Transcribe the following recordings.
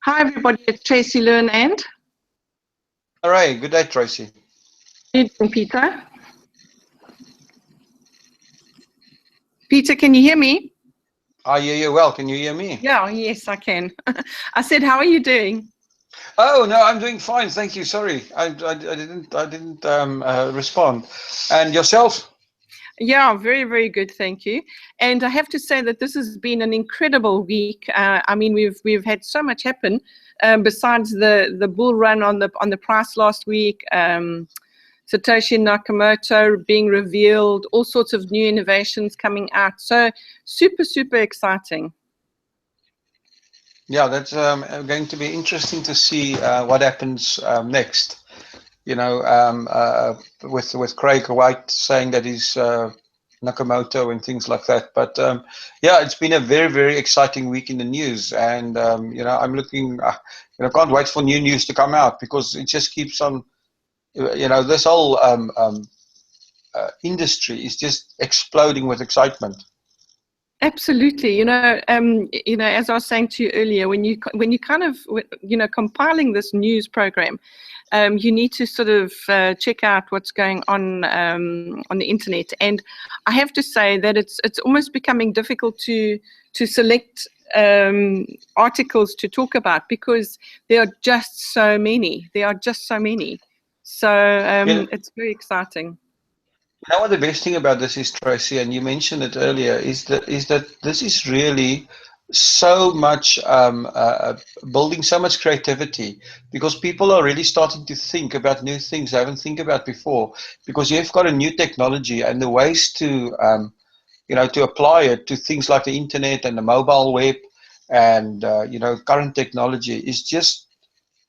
Hi, everybody. It's Tracy Learn and All right. Good day, Tracy. how are you doing, Peter? Peter, can you hear me? I hear you well. Can you hear me? Yeah, yes, I can. I said, how are you doing? Oh no, I'm doing fine. Thank you. Sorry, I didn't respond. And yourself? Yeah, very, very good, thank you. And I have to say that this has been an incredible week. I mean, we've had so much happen. Besides the bull run on the price last week, Satoshi Nakamoto being revealed, all sorts of new innovations coming out. So super, super exciting. Yeah, that's going to be interesting to see what happens next. You know, with Craig White saying that he's Nakamoto and things like that. But yeah, it's been a very, very exciting week in the news, and you know, I'm looking, can't wait for new news to come out because it just keeps on. You know, this whole industry is just exploding with excitement. Absolutely. As I was saying to you earlier, when you kind of, compiling this news program, you need to sort of check out what's going on the internet. And I have to say that it's almost becoming difficult to select articles to talk about because there are just so many. So it's very exciting. You know what the best thing about this is, Tracy, and you mentioned it earlier, is that this is really so much building so much creativity because people are really starting to think about new things they haven't think about before because you've got a new technology and the ways to to apply it to things like the internet and the mobile web and current technology is just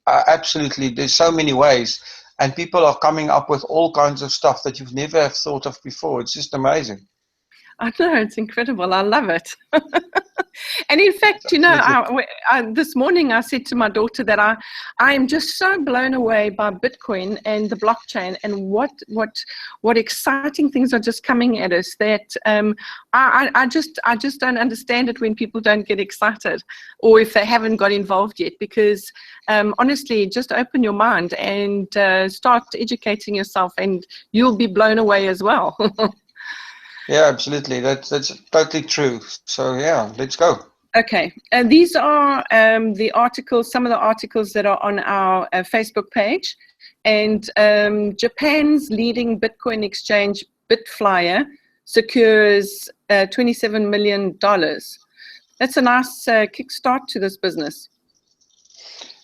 absolutely, there's so many ways, and people are coming up with all kinds of stuff that you've never have thought of before. It's just amazing. I know, it's incredible. I love it. And in fact, this morning I said to my daughter that I am just so blown away by Bitcoin and the blockchain and what exciting things are just coming at us that I just don't understand it when people don't get excited or if they haven't got involved yet because honestly, just open your mind and start educating yourself and you'll be blown away as well. Yeah, absolutely. That's totally true. So yeah, let's go. Okay, and these are the articles, some of the articles that are on our Facebook page. And Japan's leading Bitcoin exchange, Bitflyer, secures $27 million. That's a nice kickstart to this business.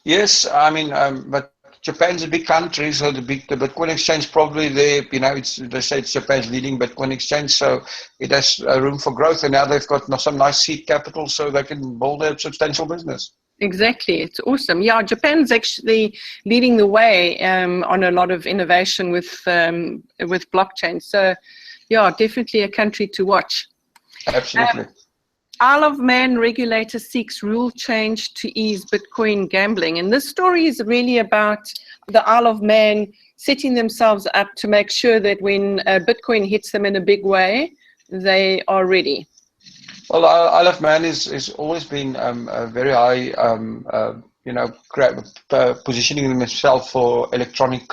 Yes, I mean, but Japan's a big country, so the Bitcoin exchange probably there. They say it's Japan's leading Bitcoin exchange, so it has room for growth. And now they've got some nice seed capital, so they can build a substantial business. Exactly, it's awesome. Yeah, Japan's actually leading the way on a lot of innovation with blockchain. So, yeah, definitely a country to watch. Absolutely. Isle of Man regulator seeks rule change to ease Bitcoin gambling. And this story is really about the Isle of Man setting themselves up to make sure that when Bitcoin hits them in a big way, they are ready. Well, Isle of Man is always been a very high, positioning themselves for electronic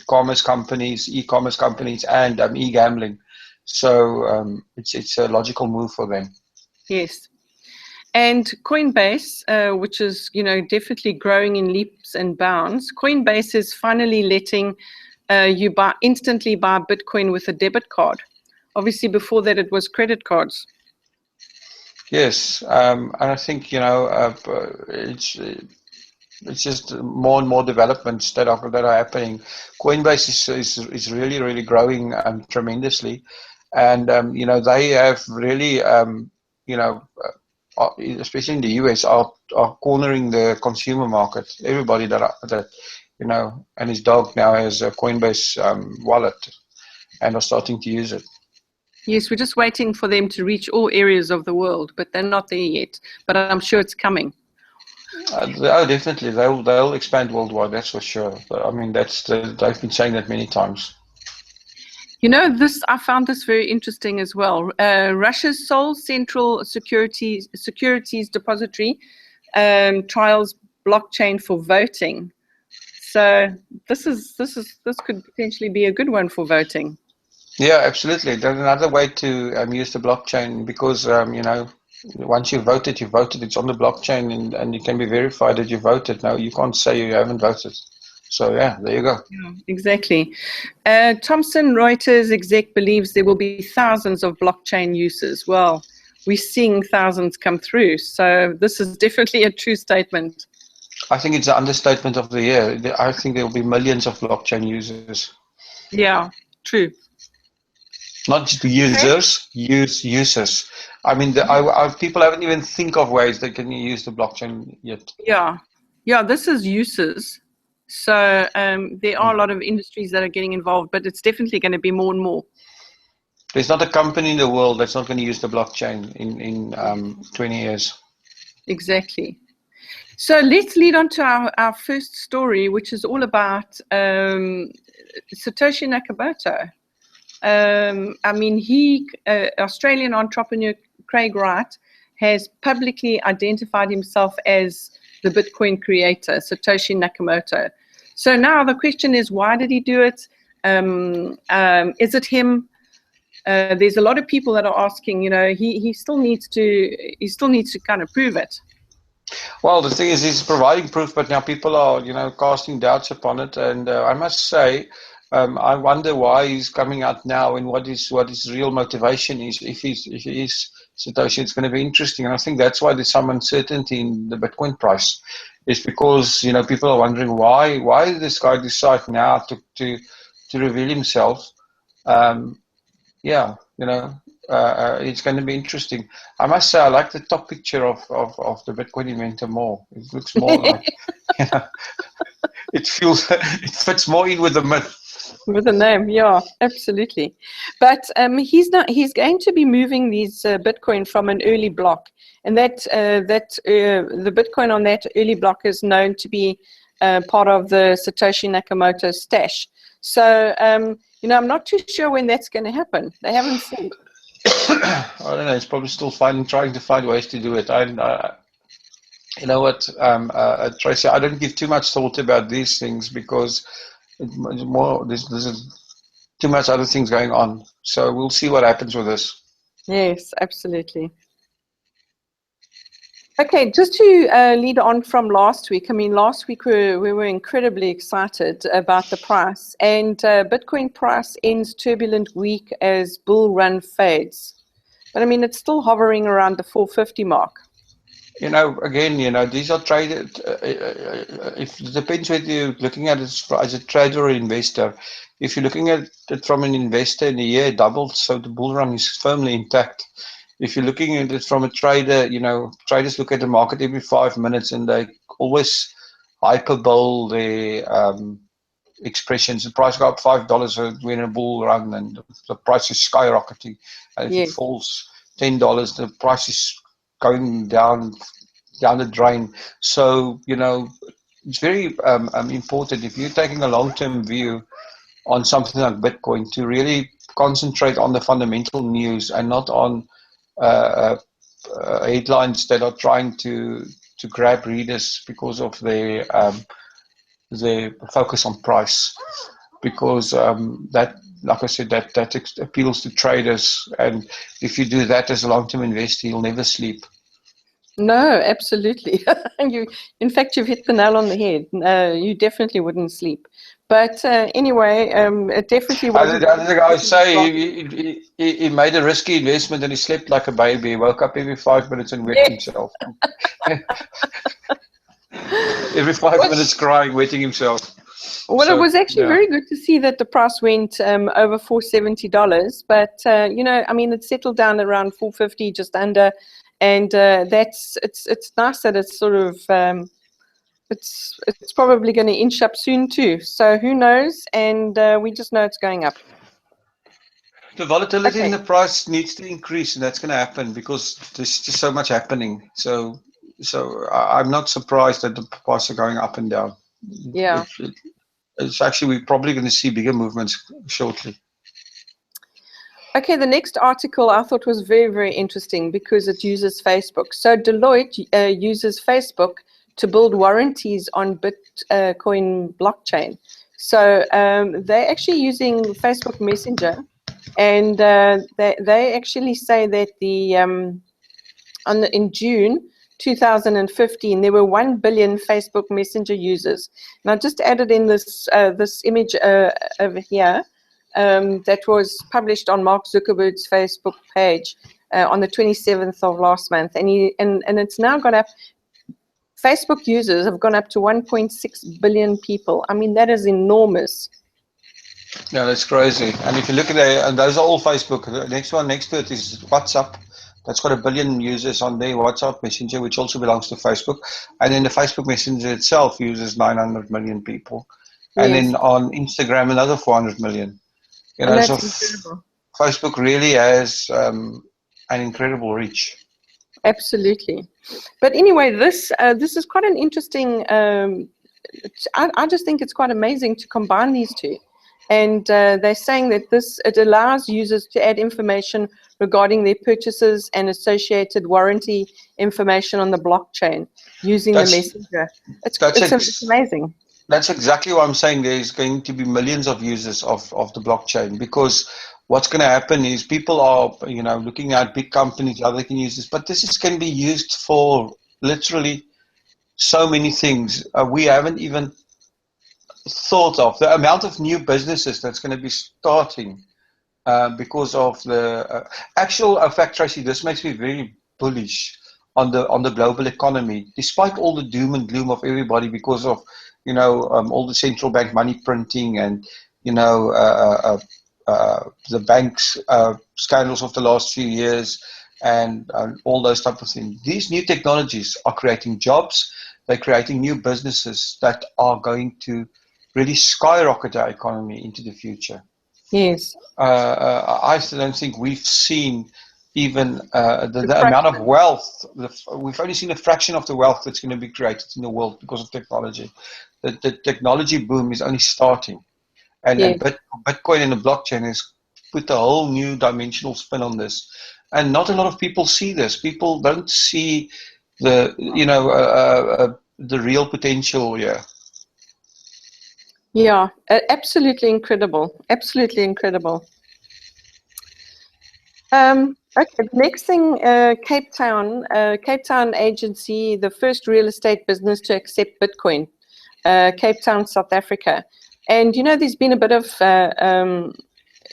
commerce companies, e-commerce companies, and e-gambling. So it's a logical move for them. Yes. And Coinbase, which is, definitely growing in leaps and bounds, Coinbase is finally letting you instantly buy Bitcoin with a debit card. Obviously, before that, it was credit cards. Yes, and I think it's just more and more developments that are happening. Coinbase is really, really growing tremendously, and they have really especially in the US, are cornering the consumer market. Everybody that and his dog now has a Coinbase wallet and are starting to use it. Yes, we're just waiting for them to reach all areas of the world, but they're not there yet. But I'm sure it's coming. Oh, definitely, they'll expand worldwide. That's for sure. I mean, they've been saying that many times. I found this very interesting as well. Russia's sole central securities depository trials blockchain for voting. So this could potentially be a good one for voting. Yeah, absolutely. There's another way to use the blockchain because once you voted, you voted. It's on the blockchain, and it can be verified that you voted. Now you can't say you haven't voted. So yeah, there you go. Yeah, exactly. Thomson Reuters exec believes there will be thousands of blockchain uses. Well, we're seeing thousands come through. So this is definitely a true statement. I think it's the understatement of the year. I think there will be millions of blockchain users. Yeah, true. Not just users, users. I mean, people haven't even think of ways they can use the blockchain yet. Yeah, this is uses. So there are a lot of industries that are getting involved, but it's definitely going to be more and more. There's not a company in the world that's not going to use the blockchain in 20 years. Exactly. So let's lead on to our first story, which is all about Satoshi Nakamoto. I mean, Australian entrepreneur Craig Wright has publicly identified himself as the Bitcoin creator, Satoshi Nakamoto. So now the question is, why did he do it? Is it him? There's a lot of people that are asking. He still needs to kind of prove it. Well, the thing is, he's providing proof, but now people are, casting doubts upon it. And I must say, I wonder why he's coming out now and what his real motivation is. If he is Satoshi, it's going to be interesting. And I think that's why there's some uncertainty in the Bitcoin price. It's because people are wondering why did this guy decide now to reveal himself. It's going to be interesting. I must say, I like the top picture of the Bitcoin inventor more. It looks more like, it fits more in with the myth. With the name, yeah, absolutely. But he's going to be moving these Bitcoin from an early block, and the Bitcoin on that early block is known to be part of the Satoshi Nakamoto stash. So, I'm not too sure when that's going to happen. They haven't said. I don't know. It's probably still trying to find ways to do it. You know what, Tracy, I don't give too much thought about these things because there's too much other things going on. So we'll see what happens with this. Yes, absolutely. Okay, just to lead on from last week, I mean, last week we were incredibly excited about the price, and Bitcoin price ends turbulent week as bull run fades. But I mean, it's still hovering around the 450 mark. Again, these are traded. It depends whether you're looking at it as a trader or investor. If you're looking at it from an investor, in a year it doubled, so the bull run is firmly intact. If you're looking at it from a trader, traders look at the market every 5 minutes and they always hyperbole their expressions. The price go up $5 when a bull run and the price is skyrocketing. And if it falls $10, the price is going down the drain. So, it's very important if you're taking a long-term view on something like Bitcoin to really concentrate on the fundamental news and not on headlines that are trying to grab readers because of their focus on price. Because that, like I said, that appeals to traders, and if you do that as a long-term investor, you'll never sleep. No, absolutely. In fact, you've hit the nail on the head. You definitely wouldn't sleep. But anyway, it definitely wasn't. The other guy say he made a risky investment and he slept like a baby. He woke up every 5 minutes and wet himself. Every 5 minutes crying, wetting himself. Well, it was actually very good to see that the price went over $470. But, I mean, it settled down around $450, just under. And it's nice that it's sort of it's probably going to inch up soon too. So who knows? And we just know it's going up. The volatility in the price needs to increase, and that's going to happen because there's just so much happening. So I'm not surprised that the price are going up and down. Yeah. It's actually, we're probably going to see bigger movements shortly. Okay, the next article I thought was very, very interesting because it uses Facebook. So Deloitte uses Facebook to build warranties on Bitcoin blockchain. So they're actually using Facebook Messenger, and they actually say that in June 2015 there were 1 billion Facebook Messenger users. And I just added in this image over here that was published on Mark Zuckerberg's Facebook page on the 27th of last month, and it's now got up. Facebook users have gone up to 1.6 billion people. I mean, that is enormous. Yeah, that's crazy. And if you look at it, and those are all Facebook. The next one next to it is WhatsApp. That's got 1 billion users on there. WhatsApp Messenger, which also belongs to Facebook. And then the Facebook Messenger itself uses 900 million people. And Yes. then on Instagram, another 400 million. You know, And so that's incredible. Facebook really has an incredible reach. Absolutely. But anyway, this is quite an interesting. I just think it's quite amazing to combine these two. And they're saying that it allows users to add information regarding their purchases and associated warranty information on the blockchain using the messenger. It's amazing. That's exactly what I'm saying. There's going to be millions of users of the blockchain, because what's going to happen is people are, looking at big companies, how they can use this, but this can be used for literally so many things. We haven't even thought of the amount of new businesses that's going to be starting because of the actual fact, Tracy. This makes me very bullish on the global economy, despite all the doom and gloom of everybody because of all the central bank money printing and the banks scandals of the last few years and all those type of things. These new technologies are creating jobs. They're creating new businesses that are going to really skyrocket our economy into the future. Yes. I still don't think we've seen even the amount of wealth. We've only seen a fraction of the wealth that's going to be created in the world because of technology. The technology boom is only starting. And Bitcoin and the blockchain has put a whole new dimensional spin on this. And not a lot of people see this. People don't see the real potential here. Yeah, absolutely incredible. Absolutely incredible. Okay, the next thing, Cape Town agency, the first real estate business to accept Bitcoin, Cape Town, South Africa. And, there's been a bit of,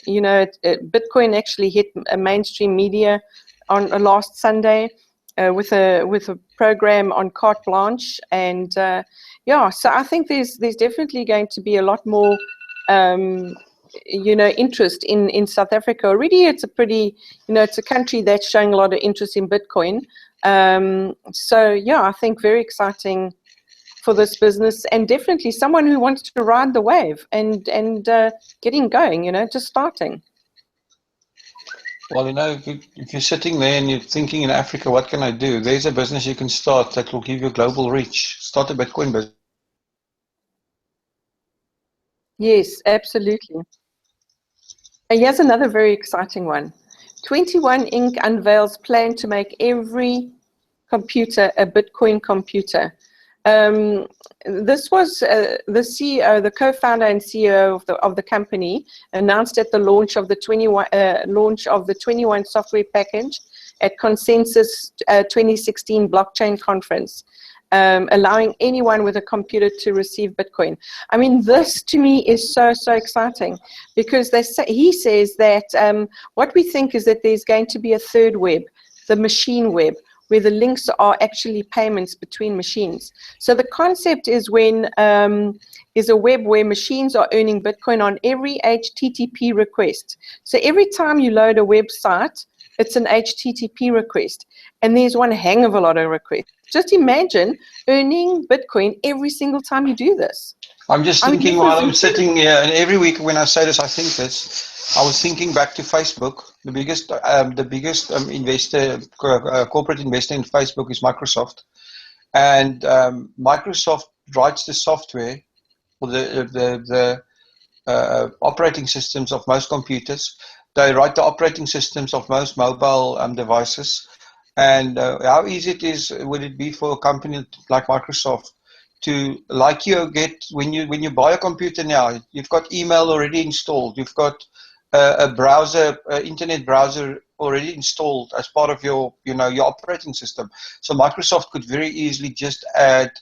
Bitcoin actually hit mainstream media on last Sunday with a program on carte blanche. And, so I think there's definitely going to be a lot more interest in South Africa. Already it's a pretty, it's a country that's showing a lot of interest in Bitcoin. I think very exciting for this business, and definitely someone who wants to ride the wave and getting going, just starting. Well, if you're sitting there and you're thinking in Africa, what can I do? There's a business you can start that will give you global reach. Start a Bitcoin business. Yes, absolutely. And here's another very exciting one. 21 Inc. unveils plan to make every computer a Bitcoin computer. This was the CEO, the co-founder and CEO of the company, announced at the launch of the 21 software package at Consensus 2016 blockchain conference, allowing anyone with a computer to receive Bitcoin. I mean, this to me is so exciting, because he says that what we think is that there's going to be a third web, the machine web, where the links are actually payments between machines. So the concept is is a web where machines are earning Bitcoin on every HTTP request. So every time you load a website, it's an HTTP request. And there's one hang of a lot of requests. Just imagine earning Bitcoin every single time you do this. I'm just thinking while I'm sitting here, and every week when I say this, I think this. I was thinking back to Facebook. The biggest investor, corporate investor in Facebook is Microsoft, and Microsoft writes the software for the operating systems of most computers. They write the operating systems of most mobile devices. And how easy would it be for a company like Microsoft to, like you get when you buy a computer now, you've got email already installed, you've got a browser, internet browser already installed as part of your your operating system. So Microsoft could very easily just add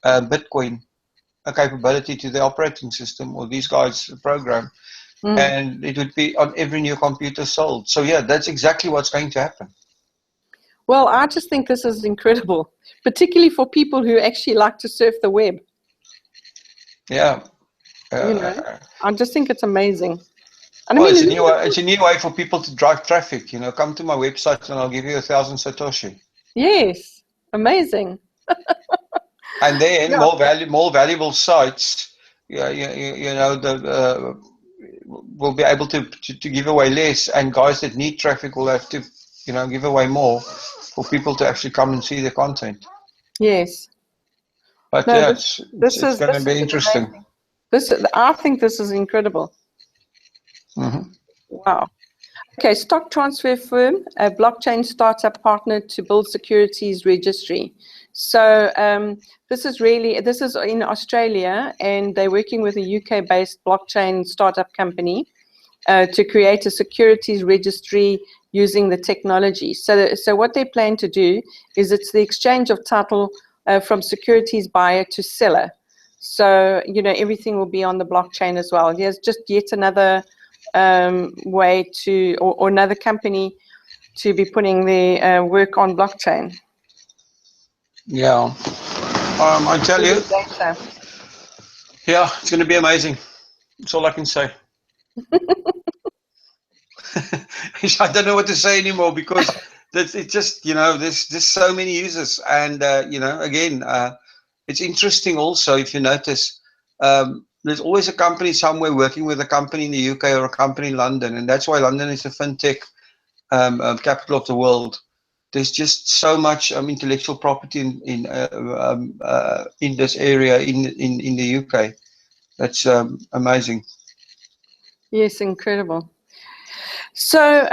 Bitcoin, a capability to the operating system, or these guys program, and it would be on every new computer sold. So yeah, that's exactly what's going to happen. Well, I just think this is incredible, particularly for people who actually like to surf the web. Yeah. I just think it's amazing. And Well, I mean, it's a new way for people to drive traffic. Come to my website and I'll give you 1,000 Satoshi. yes, amazing. And then Yeah. more valuable sites, will be able to give away less, and guys that need traffic will have to, give away more for people to actually come and see the content. Yes. But No, yeah, this it's is going to be interesting. amazing. I think this is incredible. Mm-hmm. Wow. Okay, stock transfer firm, a blockchain startup partner to build securities registry. So this is in Australia, and they're working with a UK-based blockchain startup company to create a securities registry using the technology. So what they plan to do is it's the exchange of title from securities buyer to seller. So everything will be on the blockchain as well. There's just yet another way to, or another company to be putting their work on blockchain. Yeah. I tell you. Data. Yeah, it's going to be amazing. That's all I can say. I don't know what to say anymore, because it's just, there's just so many users. And, again, it's interesting also, if you notice, there's always a company somewhere working with a company in the UK or a company in London. And that's why London is the fintech capital of the world. There's just so much intellectual property in this area in the UK. That's amazing. Yes, incredible. So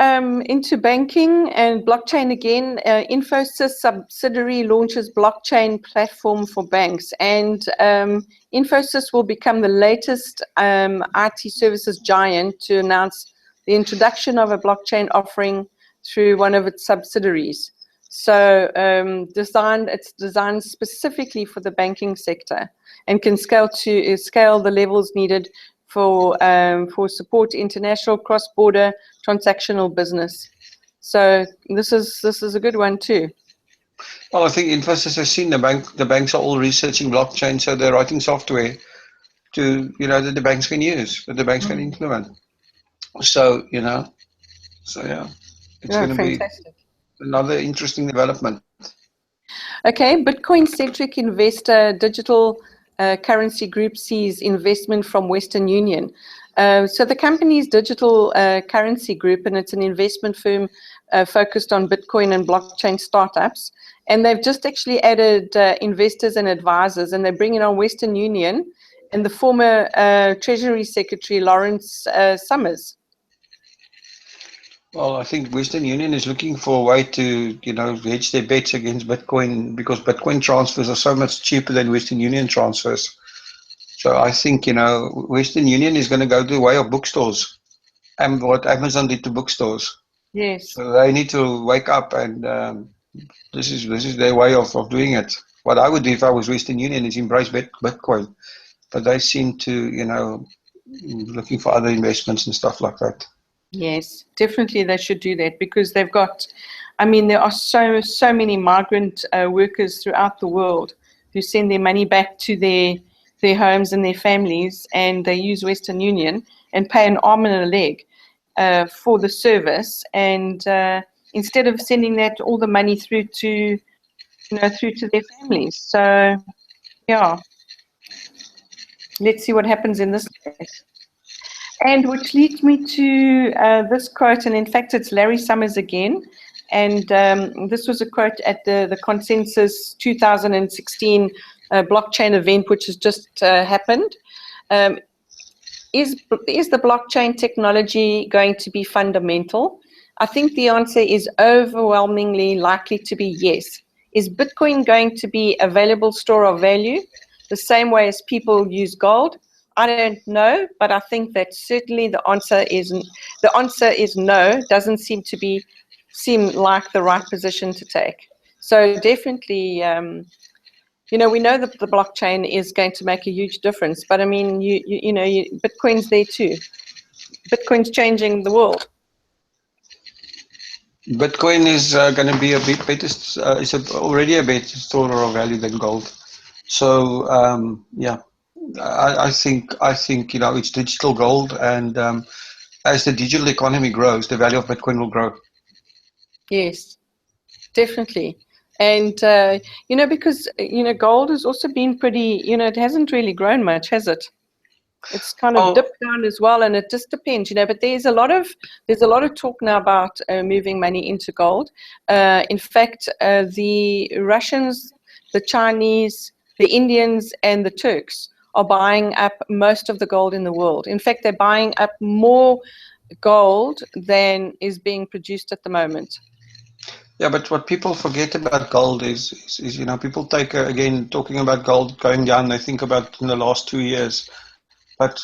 into banking and blockchain again, Infosys subsidiary launches blockchain platform for banks, and Infosys will become the latest IT services giant to announce the introduction of a blockchain offering through one of its subsidiaries. So it's designed specifically for the banking sector and can scale the levels needed for support international cross-border transactional business. So this is a good one too. Well, I think Infosys has seen the banks are all researching blockchain, so they're writing software to that the banks can use, that the banks can implement. So yeah, it's going to be another interesting development. Okay, Bitcoin-centric investor digital currency group sees investment from Western Union. So the company is Digital Currency Group, and it's an investment firm focused on Bitcoin and blockchain startups. And they've just actually added investors and advisors, and they're bringing on Western Union and the former Treasury Secretary, Lawrence Summers. Well, I think Western Union is looking for a way to, hedge their bets against Bitcoin, because Bitcoin transfers are so much cheaper than Western Union transfers. So I think, Western Union is going to go the way of bookstores, and what Amazon did to bookstores. Yes. So they need to wake up, and this is their way of doing it. What I would do if I was Western Union is embrace Bitcoin, but they seem to, looking for other investments and stuff like that. Yes, definitely they should do that, because they've got, there are so many migrant workers throughout the world who send their money back to their homes and their families, and they use Western Union and pay an arm and a leg for the service, and instead of sending all the money through to their families. So yeah, let's see what happens in this case. And which leads me to this quote, and in fact, it's Larry Summers again. And this was a quote at the Consensus 2016 blockchain event, which has just happened. Is the blockchain technology going to be fundamental? I think the answer is overwhelmingly likely to be yes. Is Bitcoin going to be a valuable store of value the same way as people use gold? I don't know, but I think that certainly the answer is no. Doesn't seem like the right position to take. So definitely, we know that the blockchain is going to make a huge difference. But I mean, Bitcoin's there too. Bitcoin's changing the world. Bitcoin is going to be a bit better. Already a better store of value than gold. So yeah, I think it's digital gold, and as the digital economy grows, the value of Bitcoin will grow. Yes, definitely. And because gold has also been pretty. It hasn't really grown much, has it? It's kind of dipped down as well, and it just depends, But there's a lot of talk now about moving money into gold. In fact, the Russians, the Chinese, the Indians, and the Turks are buying up most of the gold in the world. In fact, they're buying up more gold than is being produced at the moment. Yeah, but what people forget about gold is people take again talking about gold going down. They think about in the last 2 years. But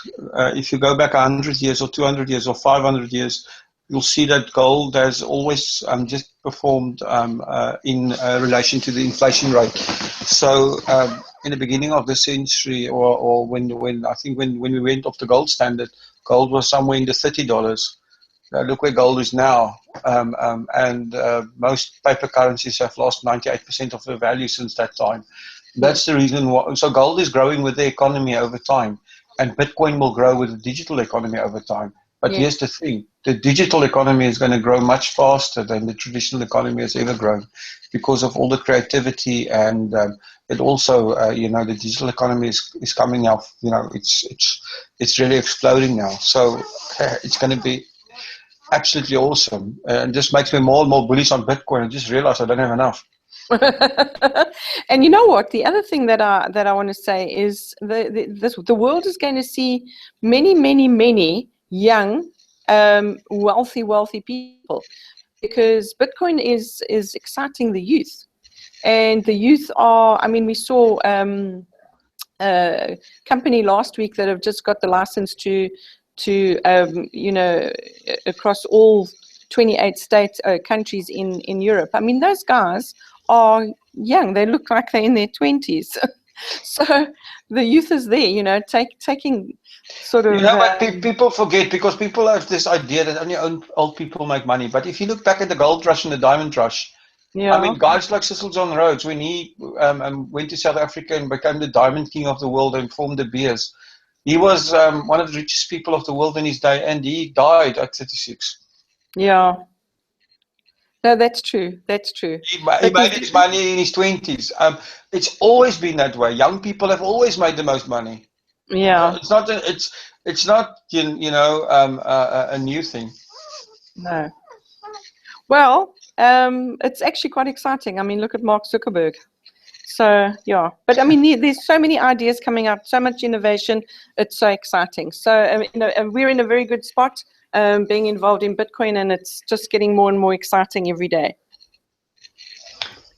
if you go back 100 years or 200 years or 500 years, you'll see that gold has always just performed in relation to the inflation rate. So in the beginning of the century, or when I think when we went off the gold standard, gold was somewhere in the $30. Look where gold is now, and most paper currencies have lost 98% of their value since that time. That's the reason why. So gold is growing with the economy over time, and Bitcoin will grow with the digital economy over time. But here's the thing: the digital economy is going to grow much faster than the traditional economy has ever grown, because of all the creativity, and it also, the digital economy is coming out. It's really exploding now. So it's going to be absolutely awesome, and just makes me more and more bullish on Bitcoin. I just realized I don't have enough. And you know what? The other thing that I want to say is the world is going to see many, many, many young, wealthy people, because Bitcoin is exciting the youth, and the youth are. I mean, we saw a company last week that have just got the license to across all 28 states, countries in Europe. I mean, those guys are young. They look like they're in their 20s. So the youth is there, taking sort of. But people forget, because people have this idea that only old people make money. But if you look back at the gold rush and the diamond rush, yeah. I mean, guys like Cecil John Rhodes, when he went to South Africa and became the diamond king of the world and formed De Beers, he was one of the richest people of the world in his day, and he died at 36. Yeah. No, that's true. That's true. He made his money in his 20s. It's always been that way. Young people have always made the most money. Yeah. It's not a new thing. No. Well, it's actually quite exciting. I mean, look at Mark Zuckerberg. So yeah, but I mean, there's so many ideas coming up, so much innovation. It's so exciting. So we're in a very good spot, being involved in Bitcoin, and it's just getting more and more exciting every day.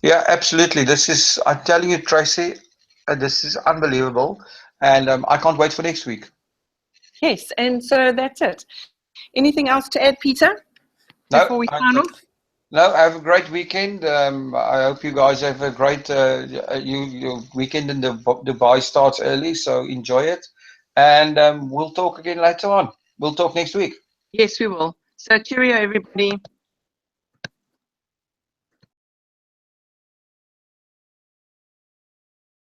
Yeah, absolutely. I'm telling you, Tracy, this is unbelievable, and I can't wait for next week. Yes, and so that's it. Anything else to add, Peter, before we sign off? No, have a great weekend. I hope you guys have a great your weekend, and the Dubai starts early, so enjoy it. And we'll talk again later on. We'll talk next week. Yes, we will. So cheerio, everybody.